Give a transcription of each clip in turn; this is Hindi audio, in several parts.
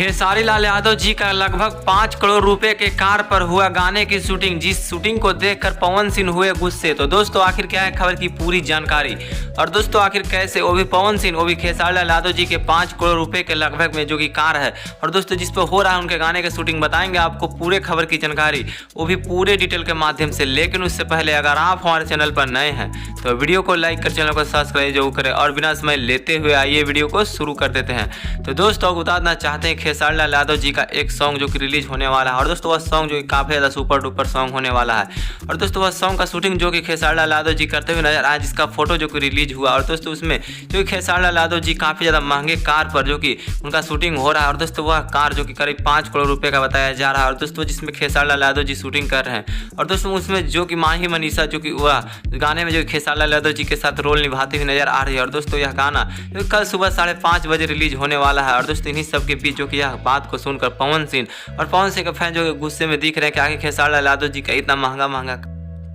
खेसारी लाल यादव जी का लगभग 5 करोड़ रुपए के कार पर हुआ गाने की शूटिंग, जिस शूटिंग को देखकर पवन सिंह हुए गुस्से। तो दोस्तों आखिर क्या है खबर की पूरी जानकारी, और दोस्तों आखिर कैसे वो भी पवन सिंह वो भी खेसारी लाल यादव जी के 5 करोड़ रुपए के लगभग में जो कि कार है, और दोस्तों जिस पर हो रहा है उनके गाने की शूटिंग, बताएंगे आपको पूरे खबर की जानकारी, वो भी पूरे डिटेल के माध्यम से। लेकिन उससे पहले अगर आप हमारे चैनल पर नए हैं तो वीडियो को लाइक कर चैनल को सब्सक्राइब जरूर करें, और बिना समय लेते हुए आइए वीडियो को शुरू कर देते हैं। तो दोस्तों बताना चाहते हैं खेसारी लाल यादव जी का एक सॉन्ग जो कि रिलीज होने वाला है, और दोस्तों वह सॉन्ग जो कि काफ़ी ज़्यादा सुपर डुपर सॉन्ग होने वाला है, और दोस्तों वह सॉन्ग का शूटिंग जो कि खेसारी लाल यादव जी करते हुए नजर आया, जिसका फोटो जो कि रिलीज हुआ। और दोस्तों उसमें जो कि खेसारी लाल यादव जी काफ़ी ज़्यादा महंगे कार पर जो कि उनका शूटिंग हो रहा है, और दोस्तों वह कार जो कि करीब 5 करोड़ रुपये का बताया जा रहा है, और दोस्तों जिसमें खेसारी लाल यादव जी शूटिंग कर रहे हैं, और दोस्तों उसमें जो कि माही मनीषा जो कि वह गाने में जो खेसारी लाल यादव जी के साथ रोल निभाती हुई नजर आ रही है। और दोस्तों यह गाना कल सुबह 5:30 बजे रिलीज होने वाला है, और दोस्तों इन्हीं सब के बीच जो कि यह बात को सुनकर पवन सिंह के फैन जो गुस्से में दिख रहे हैं कि आगे खेसारी लाल यादव जी का इतना महंगा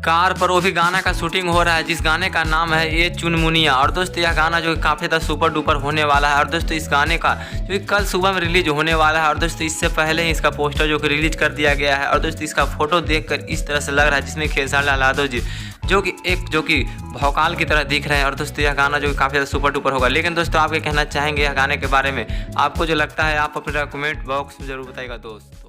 कार पर वो भी गाना का शूटिंग हो रहा है, जिस गाने का नाम है ये चुनमुनिया। और दोस्तों यह गाना जो काफ़ी ज़्यादा सुपर डुपर होने वाला है, और दोस्तों इस गाने का जो कि कल सुबह में रिलीज होने वाला है, और दोस्तों इससे पहले ही इसका पोस्टर जो कि रिलीज कर दिया गया है, और दोस्तों इसका फोटो देखकर इस तरह से लग रहा है जिसमें खेसारी लाल यादव जी जो कि भौकाल की तरह दिख रहे हैं। और दोस्तों यह गाना जो कि काफ़ी ज़्यादा सुपर डुपर होगा। लेकिन दोस्तों आप क्या कहना चाहेंगे यह गाने के बारे में, आपको जो लगता है आप अपने कमेंट बॉक्स में जरूर बताइएगा दोस्त।